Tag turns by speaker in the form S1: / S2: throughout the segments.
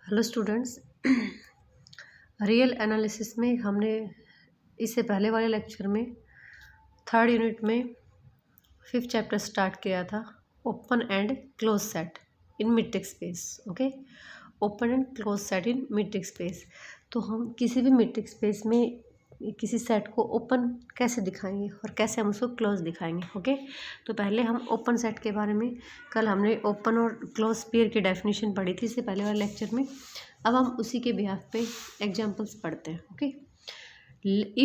S1: Hello students, real analysis में हमने इससे पहले वाले लेक्चर में थर्ड यूनिट में फिफ्थ चैप्टर स्टार्ट किया था, open and close set in matrix space. Okay, open and close set in matrix space. तो हम किसी भी मैट्रिक्स स्पेस में किसी सेट को ओपन कैसे दिखाएंगे और कैसे हम उसको क्लोज दिखाएंगे। ओके, तो पहले हम ओपन सेट के बारे में, कल हमने ओपन और क्लोज स्फीयर की डेफिनेशन पढ़ी थी इससे पहले वाले लेक्चर में। अब हम उसी के बिहाफ पे एग्जांपल्स पढ़ते हैं। Okay,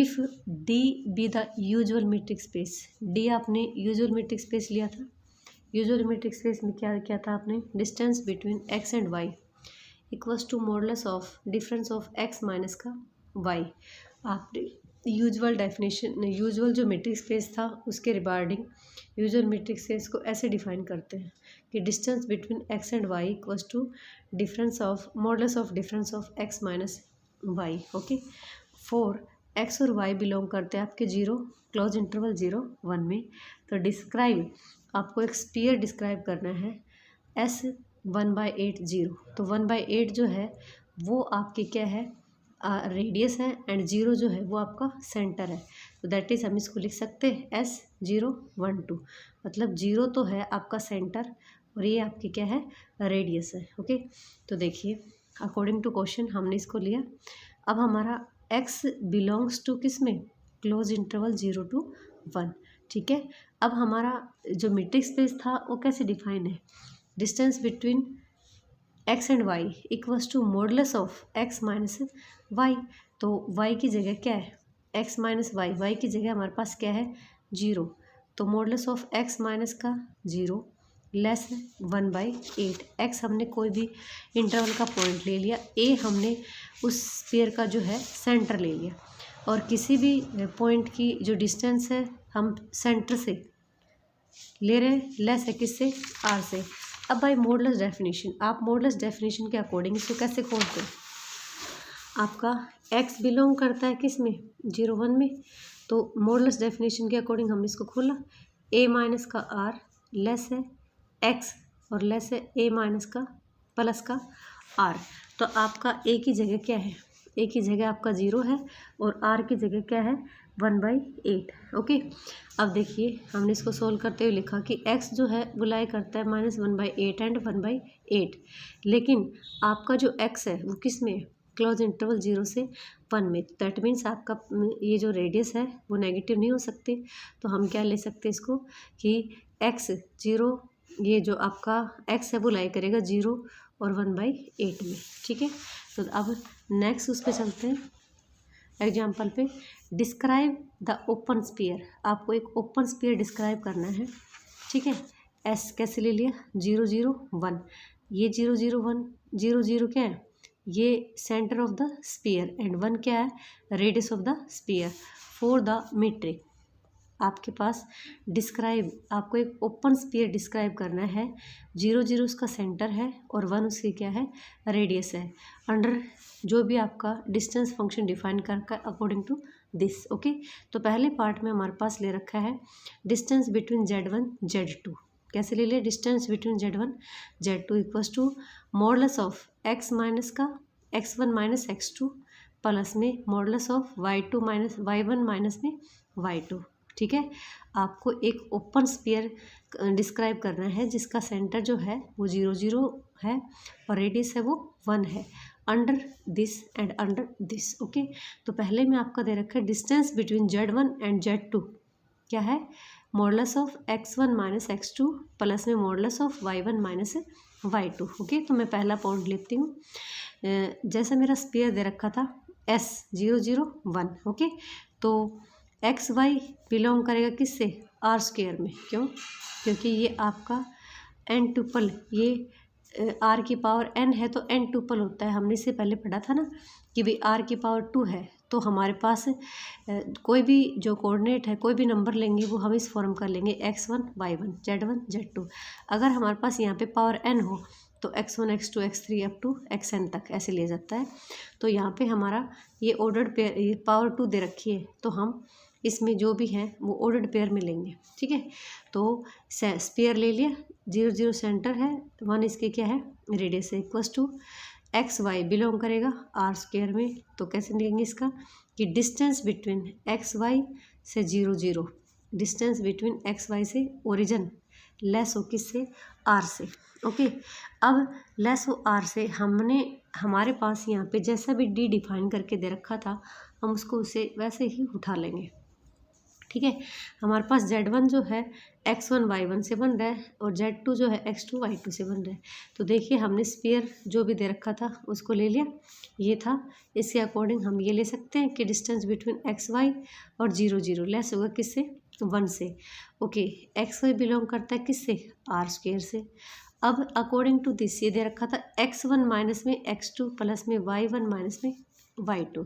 S1: if D be the usual matrix space. D आपने यूजुअल मैट्रिक्स स्पेस लिया था। यूजुअल मैट्रिक्स स्पेस में क्या किया था आपने, distance between x and y equals to modulus of difference of x minus का वाई। आपने यूजुअल डेफिनेशन, यूजुअल जो मैट्रिक्स स्पेस था उसके रिगार्डिंग यूजुअल मैट्रिक्स स्पेस को ऐसे डिफाइन करते हैं कि distance between x and y equals to difference of modulus of difference of x minus y. Okay, for x और वाई बिलोंग करते हैं आपके 0 क्लोज इंटरवल 0 1 में। तो डिस्क्राइब, आपको एक स्फीयर डिस्क्राइब करना है एस 1/8 0। तो 1/8 जो है वो आपकी क्या है, रेडियस है, एंड 0 जो है वो आपका सेंटर है। तो दैट इज़ हम इसको लिख सकते हैं S0 1 2, मतलब 0 तो है आपका सेंटर और ये आपकी क्या है, रेडियस है। ओके, तो देखिए अकॉर्डिंग टू क्वेश्चन हमने इसको लिया। अब हमारा x बिलोंग्स टू किस में, क्लोज इंटरवल 0 to 1। ठीक है, अब हमारा जो मैट्रिक्स स्पेस था वो कैसे डिफाइन है, distance between x and y equals to modulus of x minus y. तो वाई की जगह क्या है, एक्स माइनस वाई, वाई की जगह हमारे पास क्या है 0। तो मॉडुलस ऑफ एक्स माइनस का 0 लेस 1/8। एक्स हमने कोई भी इंटरवल का पॉइंट ले लिया, ए हमने उस स्फीयर का जो है सेंटर ले लिया, और किसी भी पॉइंट की जो डिस्टेंस है हम सेंटर से ले रहे हैं, लेस है किससे, आर से। अब बाय मॉडुलस डेफिनेशन, आप मॉडुलस डेफिनेशन के अकॉर्डिंग इसको कैसे खोलते हैं, आपका x बिलोंग करता है किस में, 0 1 में। तो मॉडुलस डेफिनेशन के अकॉर्डिंग हमने इसको खोला, a माइनस का r लेस है x और लेस है a माइनस का प्लस का r। तो आपका a की जगह क्या है, a की जगह आपका 0 है और r की जगह क्या है 1/8। ओके, अब देखिए हमने इसको सोल्व करते हुए लिखा कि x जो है वो लाई करता है -1/8 एंड 1/8, लेकिन आपका जो x है वो किस में, क्लोज इंटरवल 0 से 1 में। दैट मीन्स आपका ये जो रेडियस है वो नेगेटिव नहीं हो सकती। तो हम क्या ले सकते हैं इसको कि x 0, ये जो आपका x है वो लाई करेगा 0 और 1/8 में। ठीक है, तो अब नेक्स्ट उस पर चलते हैं एग्जाम्पल पे। डिस्क्राइब द ओपन स्फीयर, आपको एक ओपन स्फीयर डिस्क्राइब करना है। ठीक है, एस कैसे ले लिया, 0 0 1, ये 0 0 1 0 0 क्या है, ये centre of the sphere, and 1 क्या है, radius of the sphere. For the metric आपके पास डिस्क्राइब, आपको एक ओपन स्फीयर डिस्क्राइब करना है, 0 0 उसका सेंटर है और 1 उसकी क्या है, रेडियस है, अंडर जो भी आपका डिस्टेंस फंक्शन डिफाइन कर अकॉर्डिंग टू दिस। ओके, तो पहले पार्ट में हमारे पास ले रखा है डिस्टेंस बिटवीन Z1 Z2। कैसे ले लिया, distance between Z1 Z2 equals to modulus of x minus का x1 माइनस x2 प्लस में modulus of y2 minus y1 minus में y2। ठीक है, आपको एक ओपन स्फीयर डिस्क्राइब करना है जिसका सेंटर जो है वो 0 0 है और रेडियस है वो 1 है, under this and under this. Okay, तो पहले में आपका दे रखा है distance between Z1 and Z2 क्या है, modulus of x1 minus x2 plus में modulus of y1 minus y2। Okay, तो मैं पहला पॉइंट लेती हूँ, जैसा मेरा स्फीयर दे रखा था S 0 0 1। ओके, तो एक्स वाई बिलोंग करेगा किससे, आर स्क्वायर में। क्यों, क्योंकि ये आपका एन टुपल, ये आर की पावर एन है तो एन टुपल होता है। हमने इससे पहले पढ़ा था ना कि भाई आर की पावर 2 है, तो हमारे पास कोई भी जो कोऑर्डिनेट है, कोई भी नंबर लेंगे वो हम इस फॉर्म कर लेंगे x1 y1 z1 z2। अगर हमारे पास यहाँ पे पावर n हो तो x1 x2 x3 up to xn तक ऐसे लिया जाता है। तो यहाँ पे हमारा ये ऑर्डर्ड पेयर, ये पावर 2 दे रखी है, तो हम इसमें जो भी है वो ऑर्डर्ड पेयर में लेंगे। ठीक है, तो स्फीयर ले लिया, 0 0 सेंटर है, 1 इसके क्या है, रेडियस है, equals to x y belong करेगा आर स्क्वायर में, तो कैसे लिखेंगे इसका कि डिस्टेंस बिटवीन एक्स वाई से 0 0, डिस्टेंस बिटवीन एक्स वाई से ओरिजिन लेस हो किससे, आर से। ओके, अब लेस हो आर से हमारे पास यहाँ पे जैसा भी डी डिफाइन करके दे रखा था हम उसको उसे वैसे ही उठा लेंगे। ठीक है, हमारे पास Z1 जो है x1 y1 से बन रहा है और Z2 जो है x2 y2 से बन रहा है। तो देखिए हमने स्फीयर जो भी दे रखा था उसको ले लिया, ये था। इसके अकॉर्डिंग हम ये ले सकते हैं कि डिस्टेंस बिटवीन XY और 0 0 लेस होगा किससे, 1 से। ओके, XY बिलोंग करता है किससे, आर स्क्वायर से। अब अकॉर्डिंग टू दिस ये दे रखा था x1 माइनस में x2 प्लस में y1 माइनस में y2।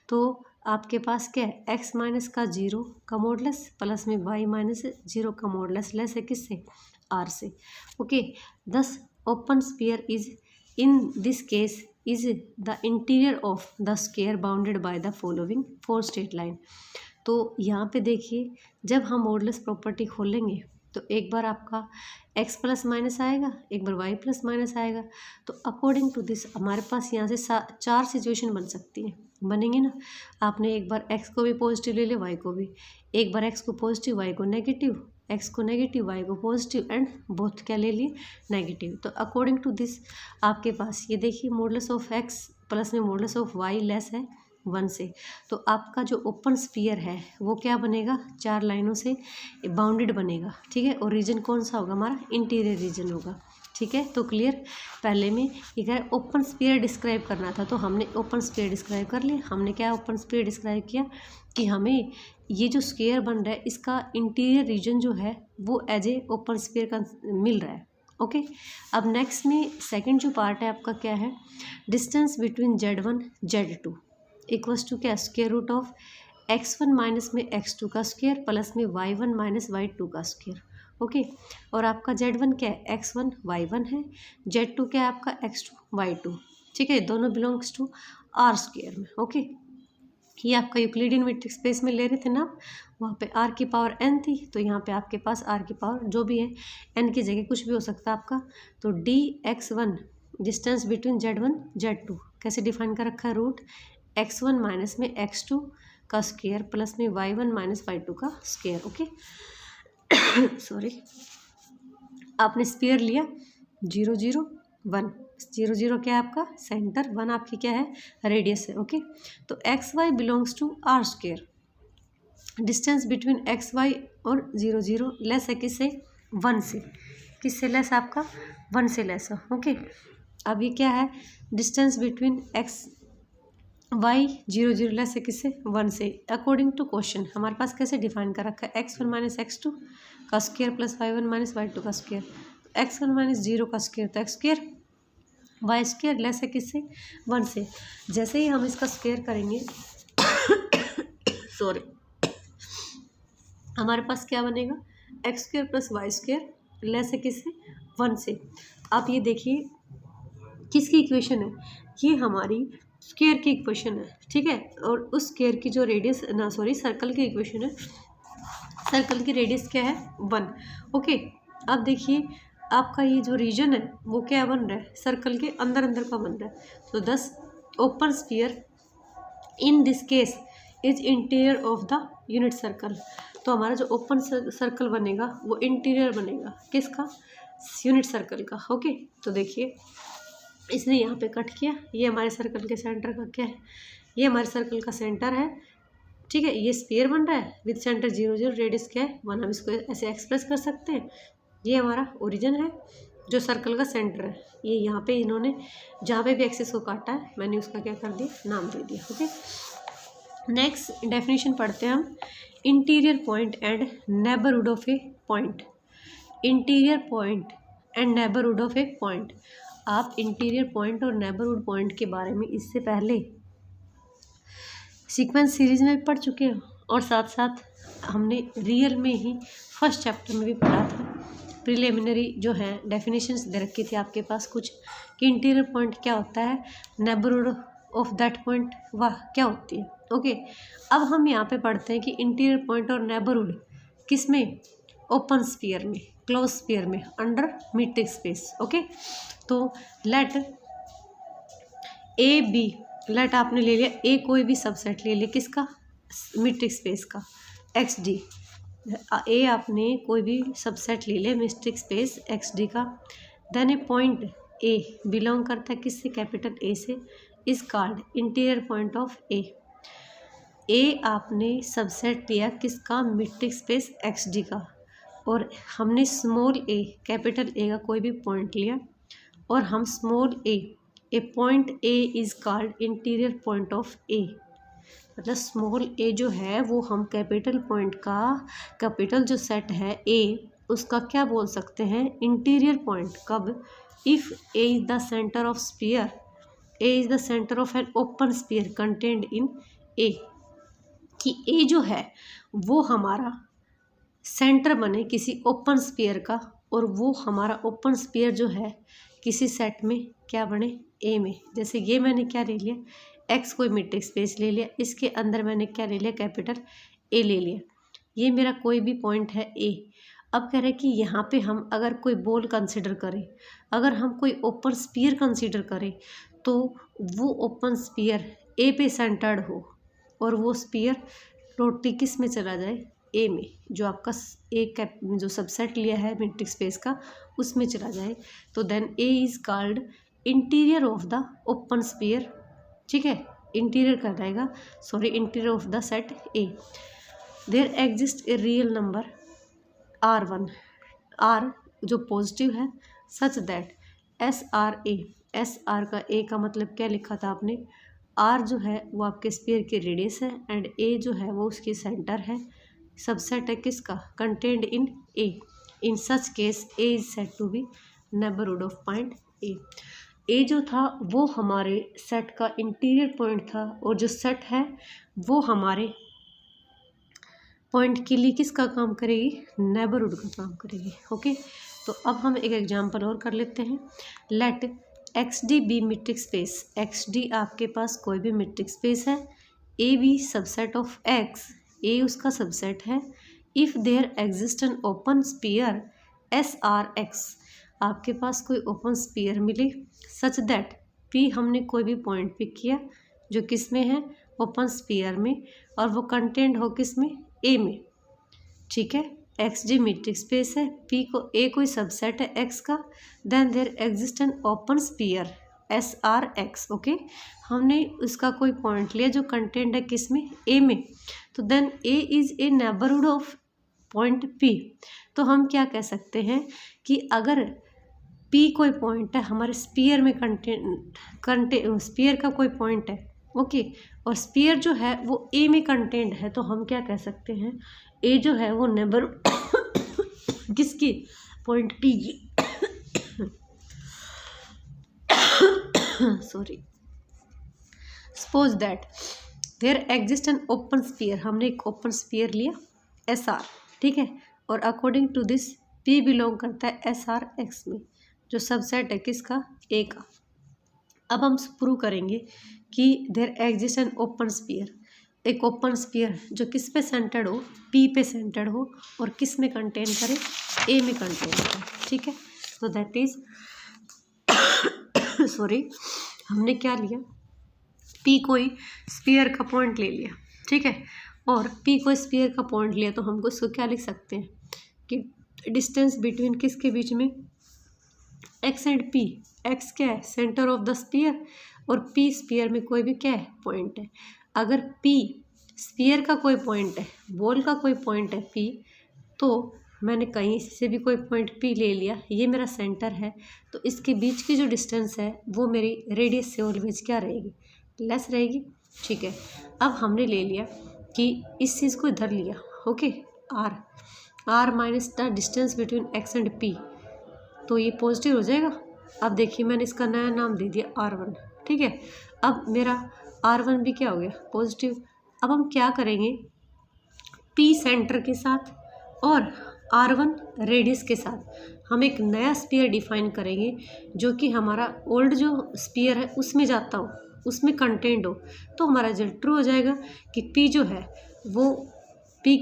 S1: तो आपके पास क्या है, x माइनस का 0 का मॉडुलस प्लस में y माइनस 0 का मॉडुलस लेस है किससे, r से। ओके, दस open sphere is in this case is the interior of the square bounded by the following 4 straight line. तो यहाँ पे देखिए जब हम मॉडुलस प्रॉपर्टी खोलेंगे तो एक बार आपका x प्लस माइनस आएगा, एक बार y प्लस माइनस आएगा। तो अकॉर्डिंग टू दिस हमारे पास यहाँ से 4 सिचुएशन बन सकती हैं, बनेंगे ना। आपने एक बार x को भी पॉजिटिव ले लिया, y को भी, एक बार x को पॉजिटिव y को नेगेटिव, x को नेगेटिव y को पॉजिटिव एंड बोथ क्या ले लिए, नेगेटिव। तो अकॉर्डिंग टू दिस आपके पास ये देखिए मॉडुलस ऑफ x प्लस में मॉडुलस ऑफ y लेस है 1 से। तो आपका जो ओपन स्फीयर है वो क्या बनेगा, 4 लाइनों से बाउंडेड बनेगा। ठीक है, और रीजन कौन सा होगा, हमारा इंटीरियर रीजन होगा। ठीक है, तो क्लियर। पहले में ये कह रहा है ओपन स्फीयर डिस्क्राइब करना था, तो हमने ओपन स्फीयर डिस्क्राइब कर लिया। हमने क्या ओपन स्फीयर डिस्क्राइब किया कि हमें ये जो स्क्वायर बन रहा है इसका इंटीरियर रीजन जो है वो एज ए ओपन स्फीयर का मिल रहा है। ओके, अब नेक्स्ट में सेकंड जो पार्ट है आपका क्या है, distance between Z1 Z2 equals to क्या, square root of x1 minus में x2 का स्क्वायर प्लस में y1 माइनस y2 का स्क्वायर। ओके, और आपका Z1 क्या है, x1 y1 है, Z2 क्या है आपका x2 y2। ठीक है, दोनों बिलोंग्स टू आर स्क्वायर में। ओके, ये आपका यूक्लिडियन मीट्रिक स्पेस में ले रहे थे ना, वहाँ पे r की पावर n थी, तो यहाँ पे आपके पास r की पावर जो भी है n की जगह कुछ भी हो सकता है आपका। तो dx1 distance between Z1 Z2 कैसे डिफाइन कर रखा है, रूट x1 माइनस में x2 का स्क्वायर प्लस में y1 माइनस y2 का स्क्वायर। ओके, सॉरी, आपने स्फीयर लिया 0 0 1, 0 0 क्या है आपका सेंटर, 1 आपकी क्या है रेडियस है। ओके, तो x y belongs to R square, distance between x y और 0 0 लेस है किससे, 1 से। किससे लेस आपका, 1 से लेस है। ओके, अब ये क्या है, distance between x y 0 0 less है किससे, 1 से। अकॉर्डिंग टू क्वेश्चन हमारे पास कैसे डिफाइन कर रखा है, x1 माइनस x2 का square plus y1 minus y2 का स्क्वायर। x1 माइनस 0 का स्क्वायर तो x square, y square less है किससे, 1 से। जैसे ही हम इसका स्क्वायर करेंगे सॉरी, हमारे पास क्या बनेगा, x square plus y square less है किससे, 1 से। आप ये देखिए किसकी इक्वेशन है, ये हमारी स्क्वायर की इक्वेशन है। ठीक है, और उस स्क्वायर की जो रेडियस ना सॉरी सर्कल की इक्वेशन है, सर्कल की रेडियस क्या है, 1। ओके, अब देखिए आपका ये जो रीजन है वो क्या बन रहा है, सर्कल के अंदर अंदर का बन रहा है। तो दस open sphere in this case is interior of the unit circle. तो हमारा जो ओपन सर्कल बनेगा वो इंटीरियर बनेगा किसका, यूनिट सर्कल का। ओके, तो देखिए इसने यहाँ पे कट किया, ये हमारे सर्कल के सेंटर का क्या है, ये हमारे सर्कल का सेंटर है। ठीक है, ये स्फीयर बन रहा है विद सेंटर 0 0, रेडियस क्या है 1। हम इसको ऐसे एक्सप्रेस कर सकते हैं, ये हमारा ओरिजिन है जो सर्कल का सेंटर है। ये यहाँ पे इन्होंने जहाँ पे भी एक्सेस को काटा है मैंने उसका क्या कर दिया, नाम दे दिया। ओके, नेक्स्ट डेफिनेशन पढ़ते हैं हम, interior point and neighbourhood of A point. Interior point and neighbourhood of A point, आप इंटीरियर पॉइंट और नेबरहुड पॉइंट के बारे में इससे पहले सीक्वेंस सीरीज में पढ़ चुके हो, और साथ साथ हमने रियल में ही फर्स्ट चैप्टर में भी पढ़ा था। प्रिलिमिनरी जो है डेफिनेशंस दे रखी थी आपके पास कुछ, कि इंटीरियर पॉइंट क्या होता है, नेबरहुड ऑफ दैट पॉइंट वह क्या होती है। ओके, अब हम यहाँ पे पढ़ते हैं कि इंटीरियर पॉइंट और नेबरहुड किस में, ओपन स्फीयर में, क्लोज स्फीयर में, अंडर मीट्रिक स्पेस। ओके, तो लेट ए बी, लेट आपने ले लिया ए कोई भी सबसेट ले लिया किसका, मीट्रिक स्पेस का, एक्स डी। ए आपने कोई भी सबसेट ले लिया मीट्रिक स्पेस एक्स डी का। Then a point A belong करता है किससे, कैपिटल ए से, is called interior point of A. A आपने सबसेट लिया किसका, मीट्रिक स्पेस एक्स डी का, और हमने स्मॉल ए कैपिटल ए का कोई भी पॉइंट लिया, और हम small a point a is called interior point of A. मतलब स्मॉल ए जो है वो हम कैपिटल पॉइंट का, कैपिटल जो सेट है ए, उसका क्या बोल सकते हैं, इंटीरियर पॉइंट। कब, if a is the centre of sphere, a is the centre of an open sphere contained in A, कि ए जो है वो हमारा सेंटर बने किसी ओपन स्फीयर का, और वो हमारा ओपन स्फीयर जो है किसी सेट में क्या बने, ए में। जैसे ये मैंने क्या ले लिया, एक्स कोई मीट्रिक स्पेस ले लिया, इसके अंदर मैंने क्या ले लिया, कैपिटल ए ले लिया, ये मेरा कोई भी पॉइंट है ए। अब कह रहे हैं कि यहाँ पे हम अगर कोई बॉल कंसिडर करें, अगर हम कोई ओपन स्फीयर कंसिडर करें, तो वो ओपन स्फीयर ए पे सेंटर्ड हो, और वो स्फीयर टोटली किस में चला जाए, ए में, जो आपका ए जो सबसेट लिया है मीट्रिक स्पेस का उसमें चला जाए, तो then A is called interior of the open sphere. ठीक है, इंटीरियर कर जाएगा, sorry, interior of the set A. There exist a real number R1, R जो पॉजिटिव है, सच दैट SR का ए का मतलब क्या लिखा था आपने, आर जो है वो आपके स्फीयर की रेडियस है, एंड ए जो है वो उसकी सेंटर है, सबसेट है किसका, contained in A. In such case A is said to be neighbourhood of point a. A जो था वो हमारे सेट का इंटीरियर पॉइंट था, और जो सेट है वो हमारे पॉइंट के लिए किसका काम करेगी, नेबरहुड का काम करेगी। ओके, तो अब हम एक एग्जांपल और कर लेते हैं। Let X D be metric space, X D आपके पास कोई भी मीट्रिक स्पेस है, A be subset of X, A उसका सबसेट है, if there exist an open sphere SRX, आपके पास कोई ओपन स्फीयर मिले, सच दैट पी हमने कोई भी पॉइंट पिक किया जो किस में है, ओपन स्फीयर में, और वो कंटेंट हो किस में, ए में। ठीक है, एक्स डी मीट्रिक स्पेस है, पी को ए कोई सबसेट है एक्स का, then there exist an open sphere SRX। Okay, हमने उसका कोई पॉइंट लिया जो कंटेंट है किस में, ए में, तो then A is a neighbourhood of point P. तो हम क्या कह सकते हैं कि अगर पी कोई पॉइंट है हमारे स्फीयर में, स्फीयर का कोई पॉइंट है, ओके, और स्फीयर जो है वो ए में कंटेंट है, तो हम क्या कह सकते हैं, ए जो है वो नेबरहुड किसकी, पॉइंट पी की, sorry, suppose that there exist an open sphere, हमने एक ओपन स्फीयर लिया SR, ठीक है, और according to this P belong करता है SRX में, जो सबसेट है किसका, ए का। अब हम प्रूव करेंगे कि there exist an open sphere, एक ओपन स्फीयर जो किस पे सेंटर्ड हो, P पे सेंटर्ड हो, और किस में कंटेन करे, ए में कंटेन करे। ठीक है, तो दैट इज सॉरी, हमने क्या लिया, P कोई स्फीयर का पॉइंट ले लिया, ठीक है, और P कोई स्फीयर का पॉइंट लिया, तो हमको इसको क्या लिख सकते हैं कि डिस्टेंस बिटवीन किसके बीच में, एक्स एंड P। एक्स क्या है, सेंटर ऑफ द स्फीयर, और P स्फीयर में कोई भी क्या है, पॉइंट है। अगर P स्फीयर का कोई पॉइंट है, बॉल का कोई पॉइंट है P, तो मैंने कहीं से भी कोई पॉइंट P ले लिया, ये मेरा सेंटर है, तो इसके बीच की जो डिस्टेंस है वो मेरी रेडियस से ऑलवेज क्या रहेगी, लेस रहेगी। ठीक है, अब हमने ले लिया कि इस चीज़ को इधर लिया, okay, R minus the distance between x and P, तो ये पॉजिटिव हो जाएगा। अब देखिए मैंने इसका नया नाम दे दिया R1, ठीक है, अब मेरा R1 भी क्या हो गया, पॉजिटिव। अब हम क्या करेंगे, P सेंटर के साथ और R1 रेडियस के साथ हम एक नया स्फीयर डिफाइन करेंगे, जो कि हमारा ओल्ड जो स्फीयर है उसमें जाता हो, उसमें कंटेंट हो, तो हमारा रिजल्ट ट्रू हो जाएगा कि P जो है वो P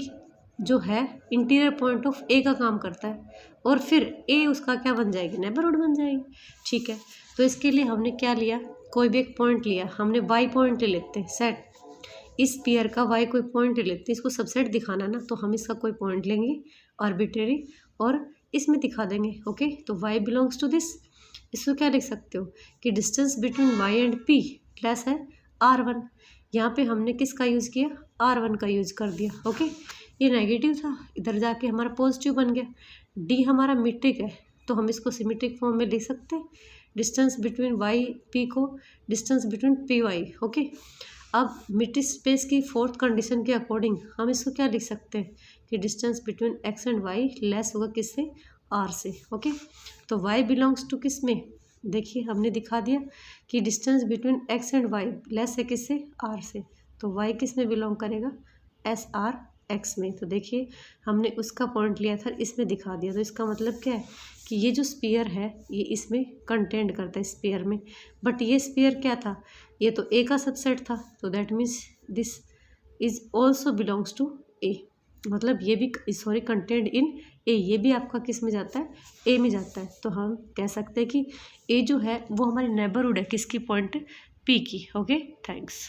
S1: जो है इंटीरियर पॉइंट ऑफ ए का काम करता है, और फिर ए उसका क्या बन जाएगी, नेबरहुड बन जाएगी। ठीक है, तो इसके लिए हमने क्या लिया, कोई भी एक पॉइंट लिया, हमने वाई पॉइंट ले लेते हैं सेट, इस स्फीयर का वाई कोई पॉइंट ले लेते हैं, इसको सबसेट दिखाना ना, तो हम इसका कोई पॉइंट लेंगे आर्बिट्रेरी और इसमें दिखा देंगे। ओके, तो वाई बिलोंग्स टू दिस, इसको क्या लिख सकते हो कि distance between y and P less है R1। यहाँ पे हमने किसका यूज़ किया, R1 का यूज़ कर दिया। ओके, ये नेगेटिव था, इधर जाके हमारा पॉजिटिव बन गया। डी हमारा मीट्रिक है, तो हम इसको सिमेट्रिक फॉर्म में लिख सकते हैं, डिस्टेंस बिटवीन वाई पी को distance between P y. Okay, अब मीट्रिक स्पेस की फोर्थ कंडीशन के अकॉर्डिंग हम इसको क्या लिख सकते हैं कि distance between x and y less होगा किससे, आर से। ओके, तो वाई बिलोंग्स टू किस में, देखिए हमने दिखा दिया कि distance between x and y less है किससे, आर से, तो वाई किस में बिलोंग करेगा, एस आर एक्स में। तो देखिए हमने उसका पॉइंट लिया था, इसमें दिखा दिया, तो इसका मतलब क्या है कि ये जो स्फीयर है ये इसमें कंटेंट करता है स्फीयर में, बट ये स्फीयर क्या था, ये तो ए का सबसेट था, तो that means this is also belongs to A, मतलब ये भी सॉरी कंटेंट इन ए, ये भी आपका किस में जाता है, ए में जाता है। तो हम कह सकते हैं कि ए जो है वो हमारी नेबरहुड है किसकी, पॉइंट पी की। Okay, thanks.